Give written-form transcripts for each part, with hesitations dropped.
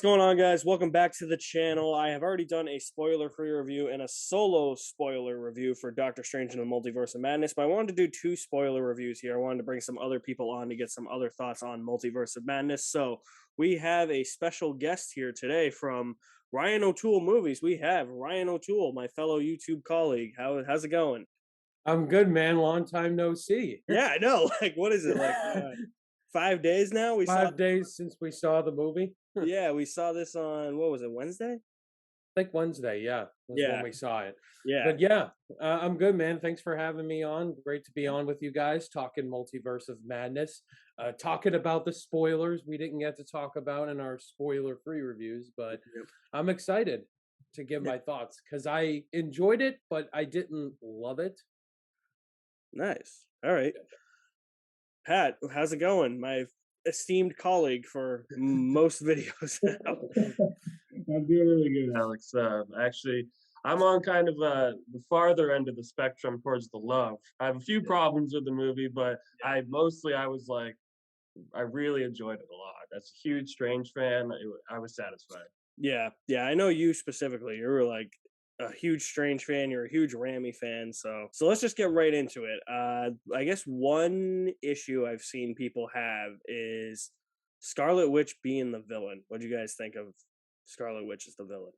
going on, guys? Welcome back to the channel. I have already done a spoiler-free review and a solo spoiler review for Doctor Strange in the Multiverse of Madness, but I wanted to do two spoiler reviews here. I wanted to bring some other people on to get some other thoughts on Multiverse of Madness. So we have a special guest here today from Ryan O'Toole Movies. We have Ryan O'Toole, my fellow YouTube colleague. How's it going? I'm good, man. Long time no see. Yeah, I know. Like, what is it? Like 5 days now? We saw. 5 days since we saw the movie. Yeah, we saw this on, what was it, Wednesday? I think Wednesday, yeah, was Yeah, when we saw it. yeah. But yeah, I'm good, man. Thanks for having me on. Great to be on with you guys, talking Multiverse of Madness, talking about the spoilers we didn't get to talk about in our spoiler-free reviews, but Yep. I'm excited to give my thoughts because I enjoyed it, but I didn't love it. Nice. All right. Pat, how's it going? My esteemed colleague for most videos now. I'm doing really good, Alex. Actually, I'm on kind of the farther end of the spectrum towards the love. I have a few problems with the movie, but I was like, I really enjoyed it a lot. That's a huge Strange fan. I was satisfied. Yeah, I know you specifically. You're like a huge Strange fan. You're a huge Rami fan. So let's just get right into it. I guess one issue I've seen people have is Scarlet Witch being the villain. What do you guys think of Scarlet Witch as the villain?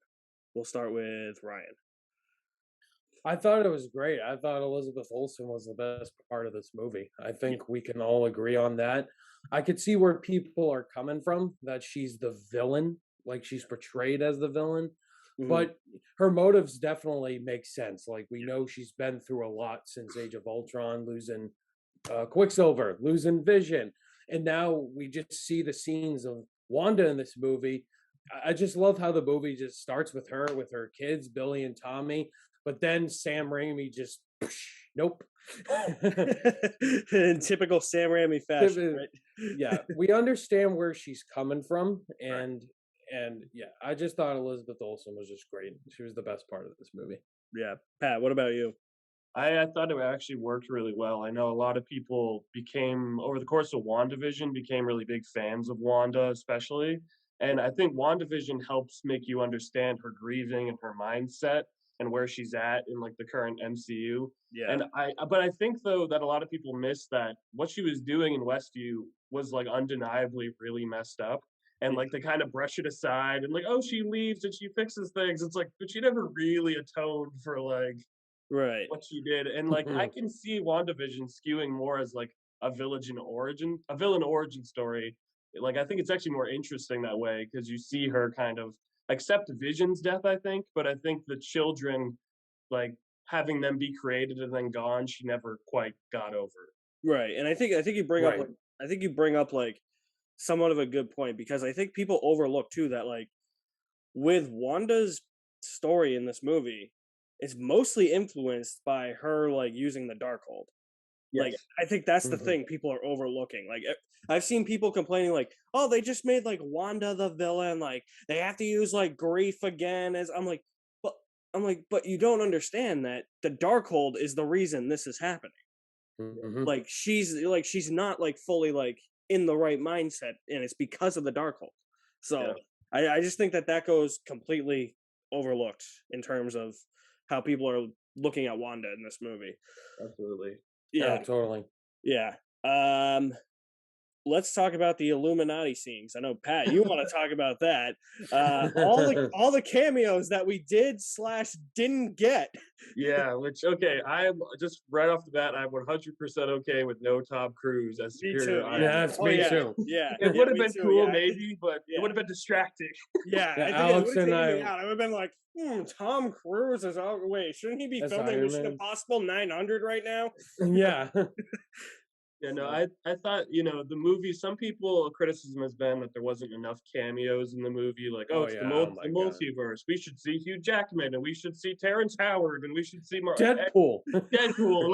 We'll start with Ryan. I thought it was great. I thought Elizabeth Olsen was the best part of this movie. I think we can all agree on that. I could see where people are coming from, that she's the villain, like she's portrayed as the villain. Mhm. But her motives definitely make sense. Like, we know she's been through a lot since Age of Ultron, losing Quicksilver, losing Vision. And now we just see the scenes of Wanda in this movie. I just love how the movie just starts with her kids, Billy and Tommy. But then Sam Raimi just, nope. In typical Sam Raimi fashion, right? Yeah, we understand where she's coming from, and yeah, I just thought Elizabeth Olsen was just great. She was the best part of this movie. Yeah. Pat, what about you? I thought it actually worked really well. I know a lot of people became, over the course of WandaVision, became really big fans of Wanda, especially. And I think WandaVision helps make you understand her grieving and her mindset and where she's at in like the current MCU. Yeah. But I think though that a lot of people miss that what she was doing in Westview was like undeniably really messed up. And like they kind of brush it aside and like, oh, she leaves and she fixes things. It's like, but she never really atoned for like Right. what she did. And like I can see WandaVision skewing more as like a villain origin story. Like I think it's actually more interesting that way because you see her kind of accept Vision's death, I think, but I think the children, like having them be created and then gone, she never quite got over. Right. And I think you bring up Right. like I think you bring up like somewhat of a good point because I think people overlook too that like with Wanda's story in this movie, it's mostly influenced by her like using the Darkhold. Like Yes. I think that's the Mhm. thing people are overlooking. Like I've seen people complaining like, "Oh, they just made like Wanda the villain, like they have to use like grief again." As but but you don't understand that the Darkhold is the reason this is happening. Mhm. She's not like fully like in the right mindset and it's because of the Darkhold. Yeah. So I just think that that goes completely overlooked in terms of how people are looking at Wanda in this movie. Absolutely. Oh, Yeah. totally. Yeah. Let's talk about the Illuminati scenes. I know Pat, you want to talk about that. All the cameos that we did / didn't get. Yeah, which okay, I'm just right off the bat, I'm 100% okay with no Tom Cruise as Me Superior too. Iron Yeah. Man. Yeah, that's Oh me yeah. too. Yeah. It Yeah. would have Me been too. cool Yeah. maybe, but it Yeah. would have been distracting. Yeah. Yeah, I think it Alex would have and taken me I, out. I would have been like, Tom Cruise is out. Wait, shouldn't he be as filming Iron Mission Man. Impossible 900 right now? Yeah. Yeah, no, I thought, the movie, some people criticism has been that there wasn't enough cameos in the movie, like, oh, Oh it's yeah. Oh the my God. multiverse. We should see Hugh Jackman and we should see Terrence Howard and we should see more Deadpool. Deadpool.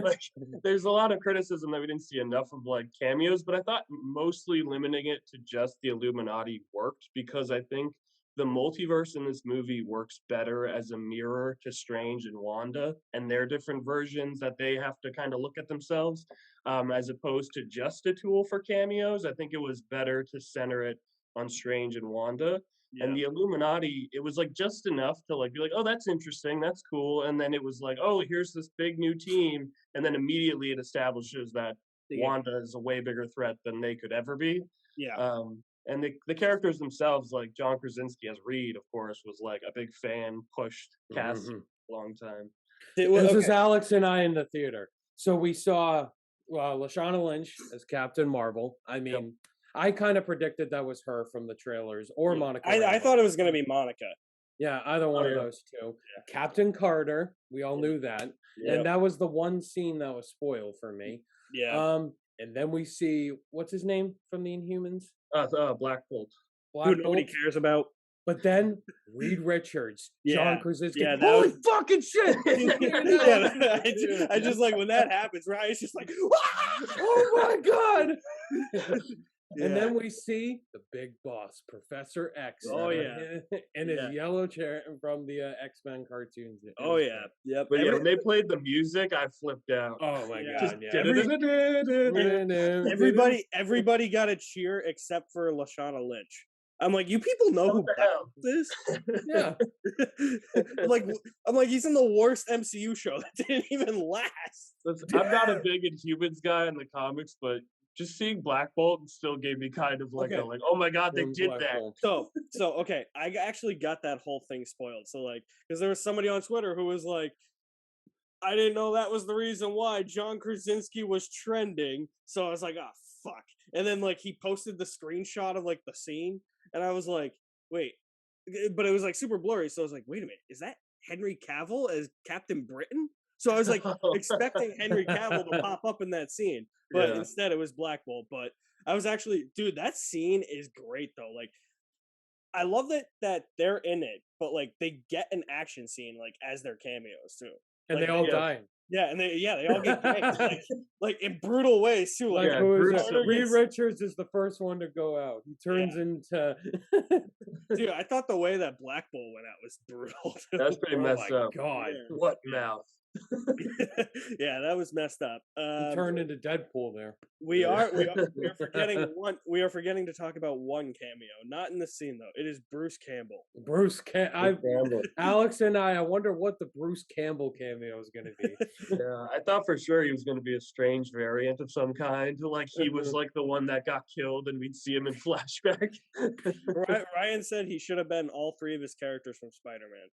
Like there's a lot of criticism that we didn't see enough of like cameos, but I thought mostly limiting it to just the Illuminati worked because I think the multiverse in this movie works better as a mirror to Strange and Wanda and their different versions that they have to kind of look at themselves, as opposed to just a tool for cameos. I think it was better to center it on Strange and Wanda. Yeah. And the Illuminati, it was like just enough to like be like, oh, that's interesting, that's cool. And then it was like, oh, here's this big new team, and then immediately it establishes that Wanda is a way bigger threat than they could ever be. Yeah. And the characters themselves, like John Krasinski as Reed, of course, was like a big fan, pushed cast for a long time. This is Alex and I in the theater. So we saw Lashana Lynch as Captain Marvel. I mean, I kind of predicted that was her from the trailers, or Monica. I thought it was going to be Monica. Yeah, either one of those two. Yeah. Captain Carter, we all knew that. And that was the one scene that was spoiled for me. Yeah. And then we see, what's his name from the Inhumans? Black Bolt. Who nobody cares about. But then Reed Richards, John Krasinski. Yeah, holy fucking shit! I just like when that happens, right? It's just like, oh my god! And then we see the big boss, Professor X. Oh yeah, in his yellow chair from the X-Men cartoons. Oh yeah, yep. But when they played the music, I flipped out. Oh my god! Everybody got a cheer except for Lashana Lynch. I'm like, you people know who this? Yeah. I'm like, he's in the worst MCU show that didn't even last. I'm not a big Inhumans guy in the comics, but just seeing Black Bolt still gave me kind of like like, oh my god, they did that. So okay, I actually got that whole thing spoiled. So like, because there was somebody on Twitter who was like, I didn't know that was the reason why John Krasinski was trending. So I was like, oh fuck. And then like he posted the screenshot of like the scene, and I was like, wait, but it was like super blurry. So I was like, wait a minute, is that Henry Cavill as Captain Britain? So I was like expecting Henry Cavill to pop up in that scene, but instead it was Black Bolt. But I was actually, dude, that scene is great though. Like, I love that they're in it, but like they get an action scene like as their cameos too, and like, they all die. Yeah, and they all get ganked, like in brutal ways too. Like Reed Richards is the first one to go out. He turns into. Dude, I thought the way that Black Bolt went out was brutal. That's pretty messed up. God, what mouth? Yeah, that was messed up. He turned into Deadpool there. We are forgetting one. We are forgetting to talk about one cameo, not in the scene though. It is Bruce Campbell. Campbell. Alex and I wonder what the Bruce Campbell cameo is going to be. Yeah, I thought for sure he was going to be a strange variant of some kind. Like he was like the one that got killed, and we'd see him in flashback. Ryan said he should have been all three of his characters from Spider-Man.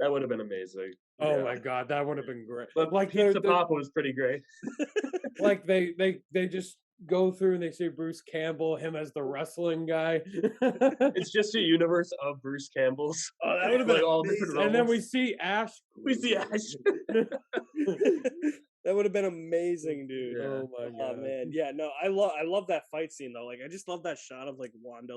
That would have been amazing. Oh my god, that would have been great. But like Pizza Papa was pretty great. Like they just go through and they see Bruce Campbell, him as the wrestling guy. It's just a universe of Bruce Campbells. Oh, that would have been like all different roles. And then we see Ash. That would have been amazing, dude. Yeah. Oh my god. Oh man. Yeah, no, I love that fight scene though. Like I just love that shot of like Wanda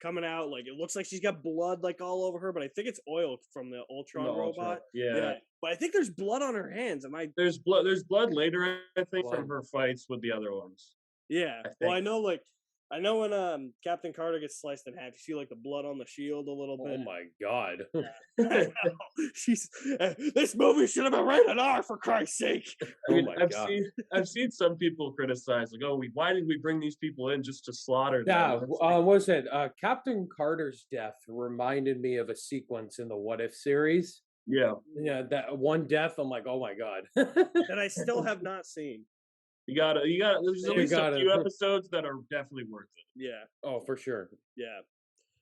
coming out, like it looks like she's got blood like all over her, but I think it's oil from the Ultron robot. Yeah. But I think there's blood on her hands. There's blood later, I think, from her fights with the other ones. Yeah. Well, I know when Captain Carter gets sliced in half, you see like the blood on the shield a little bit. Oh my god. She's this movie should have been rated R for Christ's sake. I mean, I've seen some people criticize like, oh, why did we bring these people in just to slaughter them? Yeah, what was it? Captain Carter's death reminded me of a sequence in the What If series. Yeah, that one death. I'm like, oh my god. And I still have not seen. You gotta. There's at least a few episodes that are definitely worth it. Yeah. Oh, for sure. Yeah.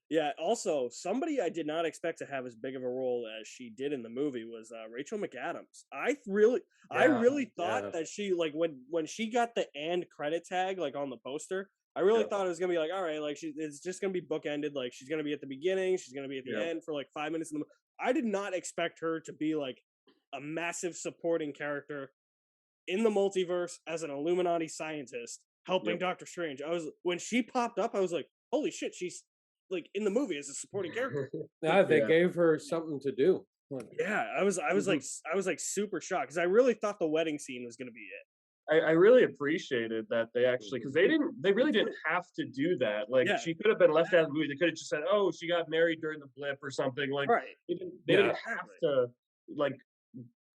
Yeah. Also, somebody I did not expect to have as big of a role as she did in the movie was Rachel McAdams. I really thought that she like when she got the "and" credit tag like on the poster, I really thought it was gonna be like, all right, like it's just gonna be bookended. Like she's gonna be at the beginning, she's gonna be at the end for like 5 minutes. I did not expect her to be like a massive supporting character in the multiverse as an Illuminati scientist helping Doctor Strange. When she popped up, I was like, holy shit, she's like in the movie as a supporting character. Yeah, they gave her something to do. Yeah, I was like super shocked because I really thought the wedding scene was gonna be it. I really appreciated that they actually, because they really didn't have to do that. Like she could have been left out of the movie. They could have just said, "Oh, she got married during the blip" or something. Like they didn't have to like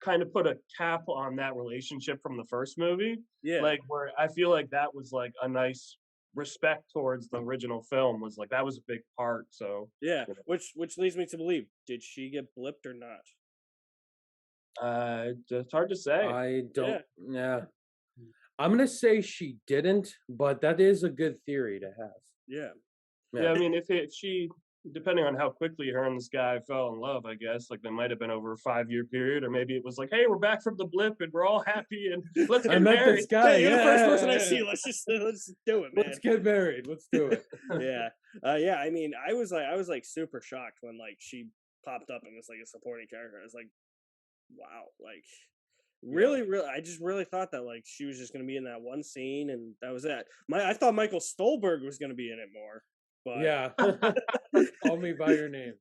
kind of put a cap on that relationship from the first movie. Yeah, like where I feel like that was like a nice respect towards the original film was like that was a big part. So Yeah, you know. which leads me to believe, did she get blipped or not? It's hard to say. I don't. Yeah. Yeah, I'm gonna say she didn't, but that is a good theory to have. Yeah. Yeah, I mean, if she, depending on how quickly her and this guy fell in love, I guess, like, they might have been over a 5-year period, or maybe it was like, hey, we're back from the blip and we're all happy and let's I get met married. this guy. Hey, you're the first person I yeah. see. Let's do it, man. Let's get married. Let's do it. Yeah. Yeah. I mean, I was like super shocked when like she popped up and was like a supporting character. I was like, wow, like really, I just really thought that like she was just gonna be in that one scene and that was it. I thought Michael Stolberg was gonna be in it more. But Yeah. Call me by your name.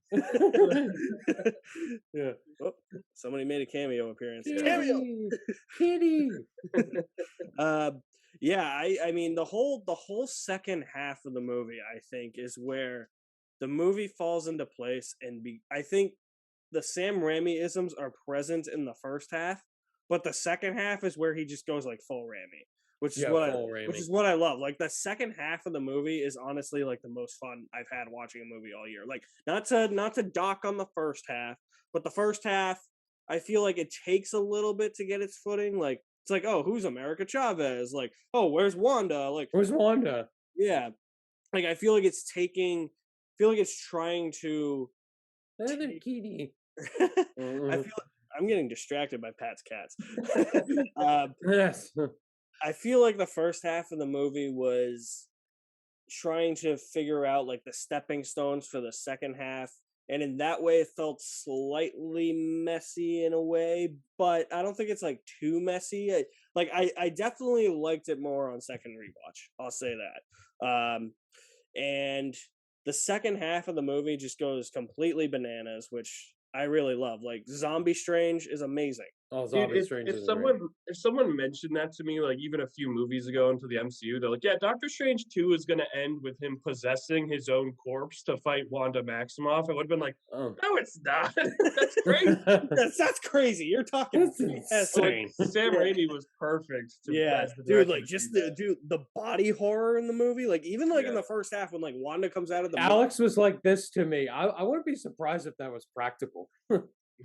yeah. Oh, somebody made a cameo appearance. Kitty. Yeah, I mean the whole second half of the movie I think is where the movie falls into place and I think the Sam Raimi isms are present in the first half, but the second half is where he just goes like full Raimi, which is which is what I love. Like the second half of the movie is honestly like the most fun I've had watching a movie all year. Like not to dock on the first half, but the first half I feel like it takes a little bit to get its footing. Like it's like, oh, who's America Chavez? Like, oh, where's Wanda? Like, Where's Wanda? yeah, like I feel like it's trying to. Another kitty. I feel like I'm getting distracted by Pat's cats. Yes. I feel like the first half of the movie was trying to figure out like the stepping stones for the second half, and in that way it felt slightly messy in a way, but I don't think it's like too messy. I definitely liked it more on second rewatch, I'll say that. And the second half of the movie just goes completely bananas, which I really love. Like Zombie Strange is amazing. Oh, Dude, Zombie Strange if is someone mentioned that to me, like even a few movies ago into the MCU, they're like, "Yeah, Doctor Strange 2 is gonna end with him possessing his own corpse to fight Wanda Maximoff." I would have been like, Oh. "No, it's not. That's crazy. That's crazy. You're talking. That's insane. Like, Sam Raimi was perfect. Yeah, dude, like just the body horror in the movie, like even like in the first half when like Wanda comes out of the Alex was like this to me. I wouldn't be surprised if that was practical.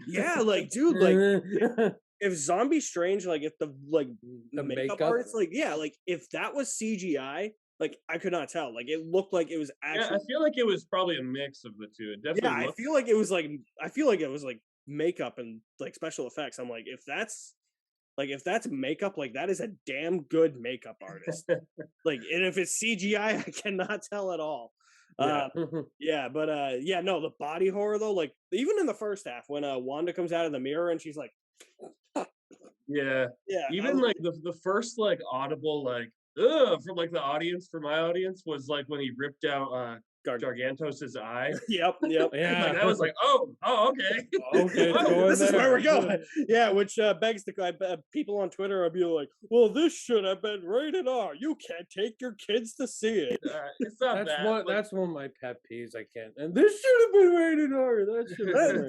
yeah, like dude, like if Zombie Strange, like if the makeup artist, like yeah, like if that was CGI, like I could not tell. Like it looked like it was actually. Yeah, I feel like it was probably a mix of the two. It definitely. Yeah, I feel like it was like makeup and like special effects. I'm like, if that's makeup, like that is a damn good makeup artist. Like, and if it's CGI, I cannot tell at all. Yeah. Yeah, but yeah, no, the body horror though, like even in the first half when Wanda comes out of the mirror and she's like, yeah, even like the first like audible like from like the audience for my audience was like when he ripped out Gargantos's eye. Yep. Yeah, like, that was like, oh, okay, okay, this is where we're going. Yeah, which begs the people on Twitter will be like, well, this should have been rated R. You can't take your kids to see it. It's not that's one of my pet peeves. I can't. And this should have been rated R.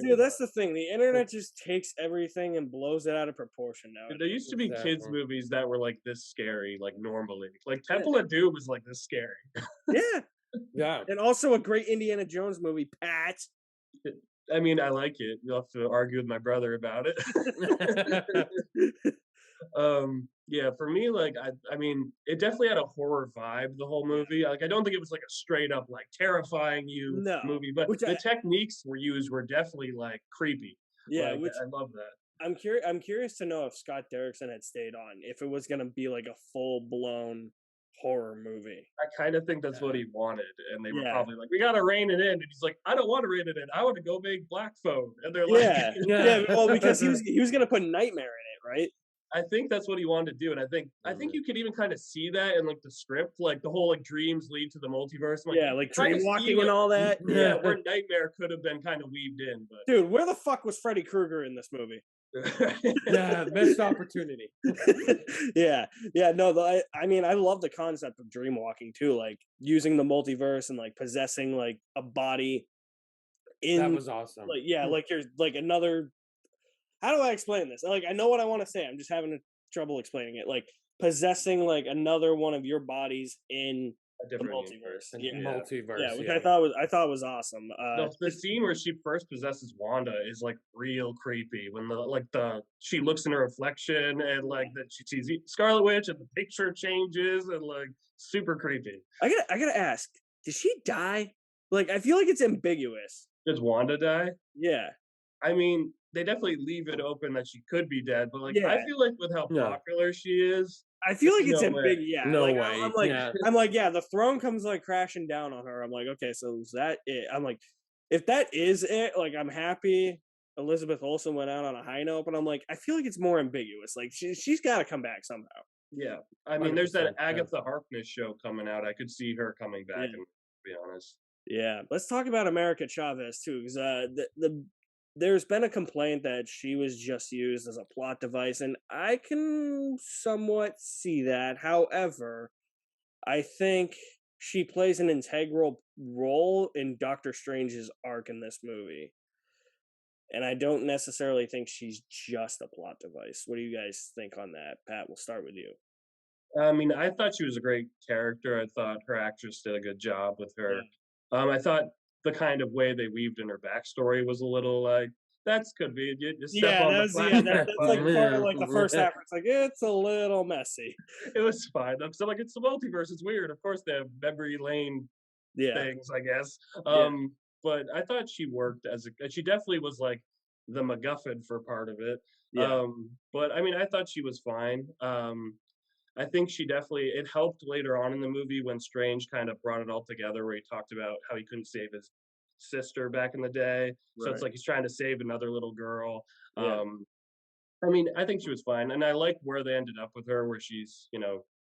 Dude, that's the thing. The internet just takes everything and blows it out of proportion now. There used to be kids movies that were like this scary, like normally. Like Temple of Doom was like this scary. Yeah. Yeah, and also a great Indiana Jones movie, Pat. I mean, I like it. You'll have to argue with my brother about it. Yeah, for me, like I mean, it definitely had a horror vibe. The whole movie, like, I don't think it was like a straight up like terrifying movie, but the techniques were used were definitely like creepy. Yeah, like, I love that. I'm curious to know if Scott Derrickson had stayed on, if it was gonna be like a full blown horror movie. I kind of think that's what he wanted, and they were probably like, "We gotta rein it in," and he's like, "I don't want to rein it in. I want to go make Black Phone," and they're like, "Yeah, well, because he was gonna put Nightmare in it, right?" I think that's what he wanted to do, and I think you could even kind of see that in like the script, like the whole like dreams lead to the multiverse. Like, yeah, like dream walking and all that. Yeah, where Nightmare could have been kind of weaved in. But dude, where the fuck was Freddy Krueger in this movie? Yeah, missed opportunity. yeah, no, I mean, I love the concept of dream walking too, like using the multiverse and like possessing like a body. That was awesome. Like, yeah, like you're like another. How do I explain this? Like, I know what I want to say. I'm just having trouble explaining it. Like possessing like another one of your bodies in a The different multiverse. universe. Yeah. Multiverse. Yeah, which Yeah. I thought was awesome. The scene where she first possesses Wanda is like real creepy when she looks in her reflection and like that she sees Scarlet Witch and the picture changes and like super creepy. I gotta ask, did she die? Like, I feel like it's ambiguous. Does Wanda die? Yeah. I mean, they definitely leave it open that she could be dead, but like I Yeah. feel like with how No. popular she is, I feel like there's it's no way. ambiguous. Yeah. No like, way. Yeah. I'm like, yeah, the throne comes like crashing down on her. I'm like, okay, so is that it? I'm like, if that is it, like, I'm happy Elizabeth Olsen went out on a high note, but I'm like, I feel like it's more ambiguous. Like, she's got to come back somehow. Yeah, I mean, there's that 100%, yeah. Agatha Harkness show coming out. I could see her coming back, Yeah. and to be honest. Yeah, let's talk about America Chavez too, because there's been a complaint that she was just used as a plot device, and I can somewhat see that. However, I think she plays an integral role in Doctor Strange's arc in this movie, and I don't necessarily think she's just a plot device. What do you guys think on that, Pat? We'll start with you. I mean, I thought she was a great character. I thought her actress did a good job with her. I thought the kind of way they weaved in her backstory was a little like, that's convenient. Just step on the that's platform. like part of like the first half. It's like it's a little messy. It was fine. So like, it's the multiverse. It's weird. Of course, they have memory lane Yeah, things, I guess. Yeah. But I thought she worked she definitely was like the MacGuffin for part of it. Yeah. But I mean, I thought she was fine. I think it helped later on in the movie when Strange kind of brought it all together, where he talked about how he couldn't save his sister back in the day. So it's Right. like he's trying to save another little girl. Yeah. I mean, I think she was fine. And I like where they ended up with her, where she's,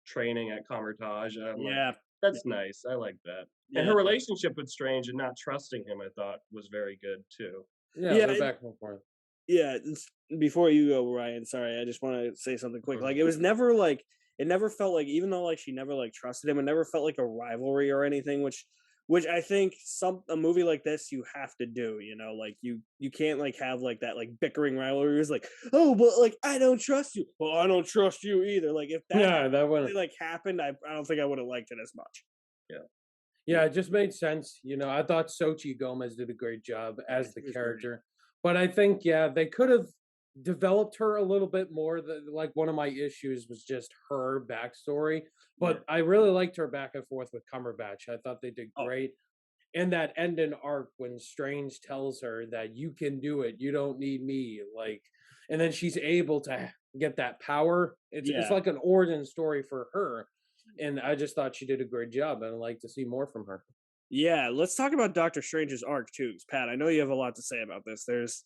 training at Comertage. Yeah. That's nice. I like that. And her relationship with Strange and not trusting him, I thought was very good too. Yeah, they're back and forth. Yeah, before you go, Ryan, sorry, I just want to say something quick. Like, it was never like, it never felt like, even though like she never like trusted him, it never felt like a rivalry or anything, which I think a movie like this you have to do, like you can't like have like that like bickering rivalry. It's like, oh, but like I don't trust you. Well, I don't trust you either. Like if that wouldn't like happened, I don't think I would have liked it as much. Yeah, it just made sense. I thought Xochitl Gomez did a great job as the character. But I think, they could have developed her a little bit more. Like one of my issues was just her backstory. But I really liked her back and forth with Cumberbatch. I thought they did great. And that ending arc when Strange tells her that you can do it, you don't need me. Like, and then she's able to get that power. It's like an origin story for her. And I just thought she did a great job, and I'd like to see more from her. Yeah, let's talk about Doctor Strange's arc too. Pat, I know you have a lot to say about this. This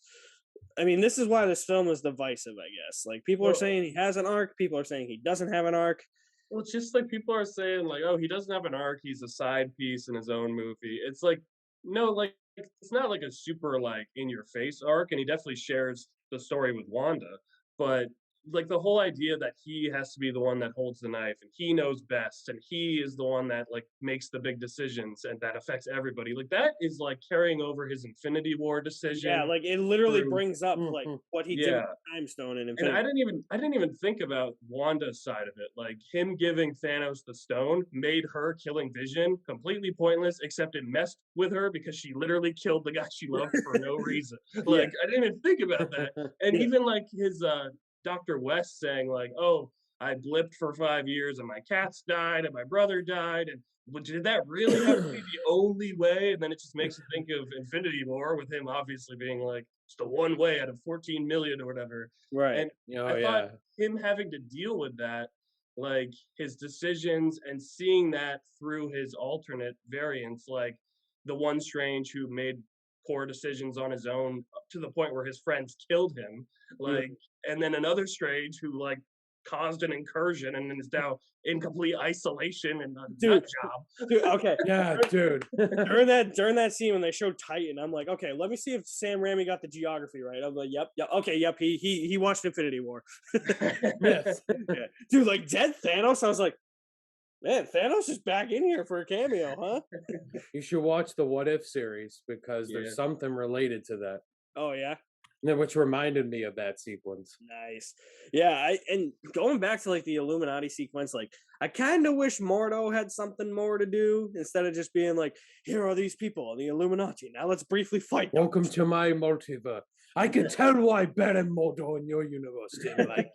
is why this film is divisive, I guess. Like, people are saying he has an arc, people are saying he doesn't have an arc. Well, it's just like people are saying, like, oh, he doesn't have an arc, he's a side piece in his own movie. It's like, no, like, it's not like a super, like, in your face arc, and he definitely shares the story with Wanda. But like the whole idea that he has to be the one that holds the knife and he knows best and he is the one that like makes the big decisions and that affects everybody, like that is like carrying over his Infinity War decision. Yeah, like it literally brings up like what he did with the Time Stone in Infinity. And I didn't even think about Wanda's side of it. Like him giving Thanos the stone made her killing Vision completely pointless, except it messed with her because she literally killed the guy she loved for no reason. Like I didn't even think about that. And even like his Dr. West saying like, oh, I blipped for 5 years and my cats died and my brother died. And but did that really have to be the only way? And then it just makes you think of Infinity War with him obviously being like, it's the one way out of 14 million or whatever. Right. And I thought him having to deal with that, like his decisions and seeing that through his alternate variants, like the one Strange who made poor decisions on his own to the point where his friends killed him, like, and then another Strange who like caused an incursion and is now in complete isolation and a nut job. Dude, okay. Yeah, dude. during that scene when they showed Titan, I'm like, okay, let me see if Sam Raimi got the geography right. I'm like, yep, okay, yep. He watched Infinity War. Yes. Yeah. Dude, like dead Thanos. I was like, man, Thanos is back in here for a cameo, huh? You should watch the What If series because there's something related to that. Oh yeah. Yeah, which reminded me of that sequence. Nice. Yeah, and going back to like the Illuminati sequence, like I kind of wish Mordo had something more to do instead of just being like, here are these people, the Illuminati. Now let's briefly fight them. Welcome to my multiverse. I can tell why Ben and Mordo in your universe didn't like.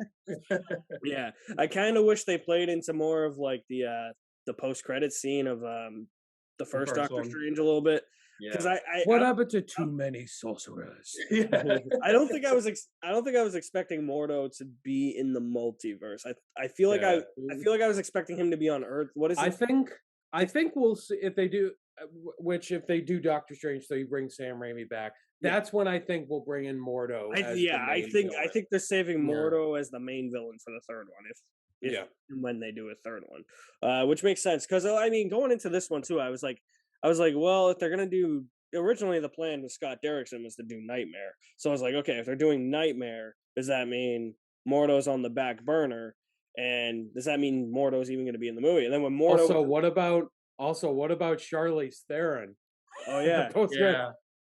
Yeah, I kind of wish they played into more of like the post-credit scene of the first Doctor one. Strange a little bit. Because Yeah. What happened to too many sorcerers? Yeah. I don't think I was expecting Mordo to be in the multiverse. I feel like Yeah. I feel like I was expecting him to be on Earth. What is it? I think we'll see if they do. If they do Doctor Strange, so you bring Sam Raimi back. That's when I think we'll bring in Mordo. I think they're saving Yeah. Mordo as the main villain for the third one. If Yeah. and when they do a third one, which makes sense because I mean going into this one too, I was like, well, if they're gonna do originally the plan with Scott Derrickson was to do Nightmare, so I was like, okay, if they're doing Nightmare, does that mean Mordo's on the back burner, and does that mean Mordo's even going to be in the movie? And then when Mordo, what about Charlize Theron? oh yeah, Yeah.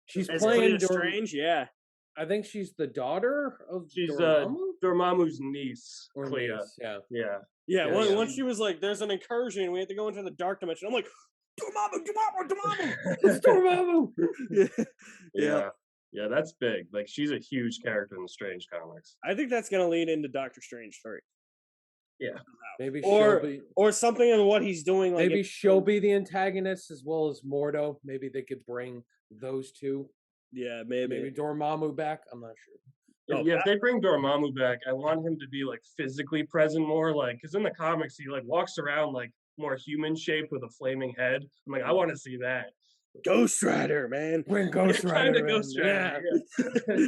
She's as playing Clea Strange, yeah. I think she's the daughter of She's Dormammu? Dormammu's niece, Or Clea. niece, yeah. Yeah. Yeah, Yeah, once she was like, "There's an incursion. We have to go into the dark dimension." I'm like, Dormammu. It's Dormammu! Yeah. Yeah, that's big. Like she's a huge character in the Strange comics. I think that's gonna lead into Doctor Strange 3. Yeah. Maybe or something of what he's doing. Like maybe she'll be the antagonist as well as Mordo. Maybe they could bring those two. Yeah, Maybe Dormammu back. I'm not sure. If they bring Dormammu back, I want him to be like physically present more, like because in the comics he like walks around like more human shaped with a flaming head. I'm like, I want to see that. Ghost Rider, man. Bring Ghost Rider. Kind of Ghost Rider. Yeah.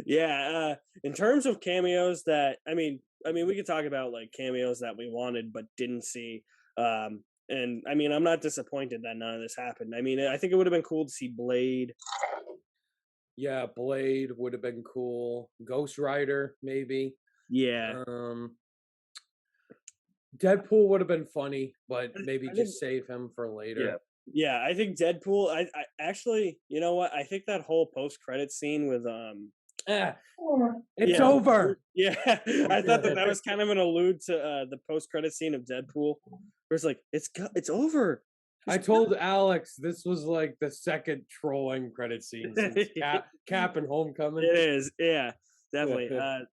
Yeah. In terms of cameos that I mean, we could talk about like cameos that we wanted but didn't see. And I mean, I'm not disappointed that none of this happened. I mean, I think it would have been cool to see Blade. Yeah, Blade would have been cool. Ghost Rider, maybe. Yeah. Deadpool would have been funny, but maybe just save him for later. Yeah, I think Deadpool. I actually, you know what? I think that whole post-credit scene with it's over. Yeah, I thought that was kind of an allude to the post-credit scene of Deadpool, where it's like it's over. I told Alex this was like the second trolling credit scene since Cap and Homecoming. It is, yeah, definitely.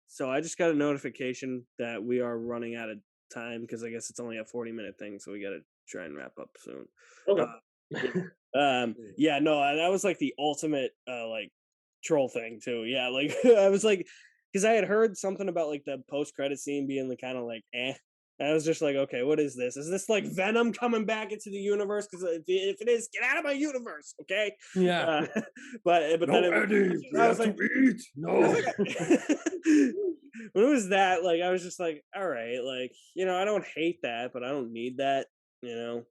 So I just got a notification that we are running out of time because I guess it's only a 40-minute thing, so we got to try and wrap up soon. Okay. Yeah, no, that was like the ultimate like troll thing too. Yeah, like I was like, because I had heard something about like the post-credit scene being the kind of like And I was just like, okay, what is this? Is this like Venom coming back into the universe? Because if it is, get out of my universe, okay? Yeah. But no, then Eddie, I was like, eat. No. When it was that, like, I was just like, all right, like, you know, I don't hate that, but I don't need that, you know.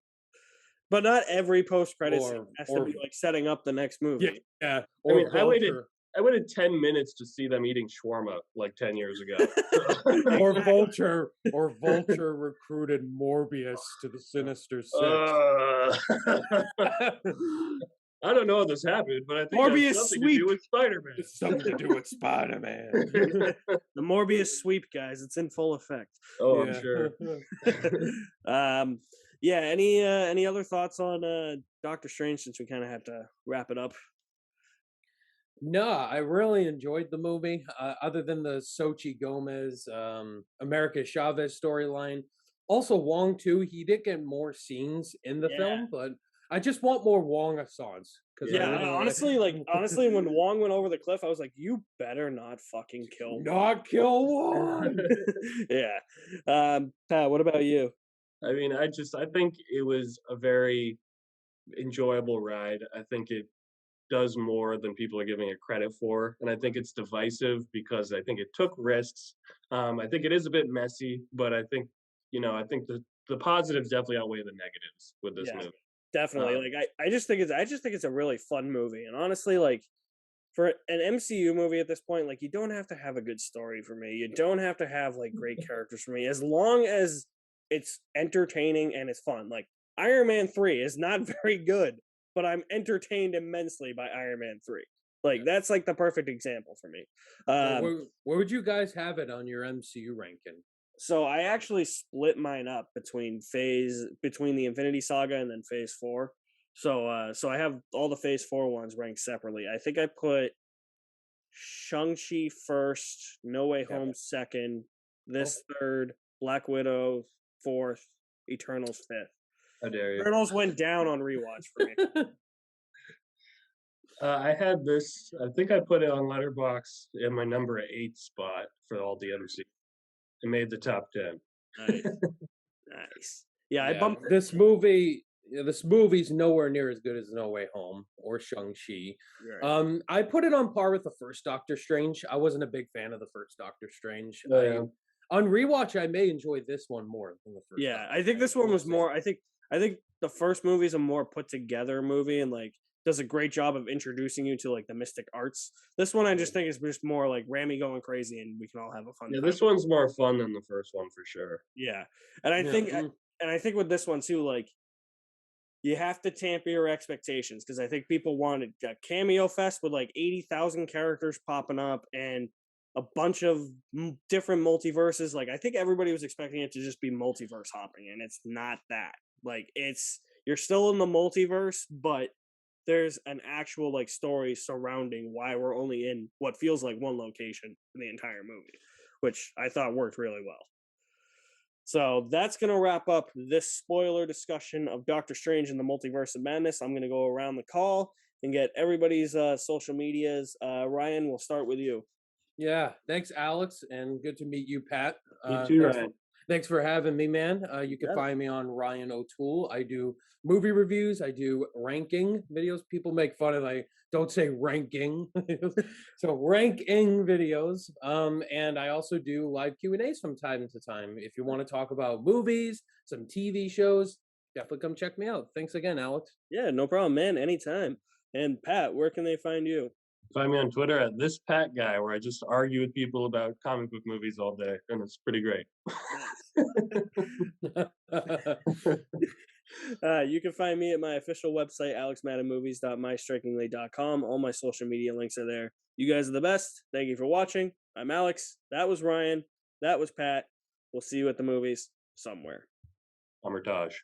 But not every post-credit scene has to be like setting up the next movie. Yeah. I mean, I waited 10 minutes to see them eating shawarma like 10 years ago. or Vulture recruited Morbius to the Sinister Six. I don't know how this happened, but I think Morbius it's something sweep. to do with Spider-Man. It's something to do with Spider-Man. The Morbius sweep, guys, it's in full effect. Oh, I'm sure. Yeah, any other thoughts on Doctor Strange since we kind of have to wrap it up? No, I really enjoyed the movie. Other than the Xochitl Gomez, America Chavez storyline. Also, Wong too. He did get more scenes in the film, but I just want more Wong assance. Yeah, honestly, when Wong went over the cliff, I was like, "You better not fucking kill Wong." Yeah. Pat, what about you? I mean, I think it was a very enjoyable ride. I think it does more than people are giving it credit for, and I think it's divisive because I think it took risks. I think it is a bit messy, but I think the positives definitely outweigh the negatives with this movie. Definitely. I just think it's a really fun movie, and honestly, like for an MCU movie at this point, like you don't have to have a good story for me. You don't have to have like great characters for me, as long as it's entertaining and it's fun. Like Iron Man 3 is not very good, but I'm entertained immensely by Iron Man 3. Like that's like the perfect example for me. Where would you guys have it on your MCU ranking? So I actually split mine up between the Infinity Saga and then Phase 4. So I have all the Phase 4 ones ranked separately. I think I put Shang-Chi first, No Way Home second, this third, Black Widow fourth, Eternals fifth. How dare you? Eternals went down on rewatch for me. I had this. I think I put it on Letterboxd in my number 8 spot for all the MC. It made the top 10. Nice. Nice. Yeah, I bumped this movie. This movie's nowhere near as good as No Way Home or Shang-Chi. Right. I put it on par with the first Doctor Strange. I wasn't a big fan of the first Doctor Strange. On rewatch, I may enjoy this one more than the first. Yeah, I think this one was more. I think the first movie is a more put together movie and like does a great job of introducing you to like the mystic arts. This one I just think is just more like Rami going crazy and we can all have a fun time. This one's more fun than the first one for sure. Yeah, and I think with this one too, like you have to tamper your expectations because I think people wanted a cameo fest with like 80,000 characters popping up and a bunch of different multiverses. Like I think everybody was expecting it to just be multiverse hopping, and it's not that. Like you're still in the multiverse, but there's an actual like story surrounding why we're only in what feels like one location in the entire movie, which I thought worked really well. So that's going to wrap up this spoiler discussion of Doctor Strange and the Multiverse of Madness. I'm going to go around the call and get everybody's social medias. Ryan, we'll start with you. Yeah, thanks, Alex, and good to meet you, Pat. You too, Ryan. Thanks for having me, man. You can find me on Ryan O'Toole. I do movie reviews. I do ranking videos. People make fun of I don't say ranking. So ranking videos. And I also do live Q&As from time to time. If you want to talk about movies, some TV shows, definitely come check me out. Thanks again, Alex. Yeah, no problem, man. Anytime. And Pat, where can they find you? Find me on Twitter at this Pat guy, where I just argue with people about comic book movies all day, and it's pretty great. You can find me at my official website, alexmadamovies.mystrikingly.com. All my social media links are there. You guys are the best. Thank you for watching. I'm Alex. That was Ryan. That was Pat. We'll see you at the movies somewhere. Armitage.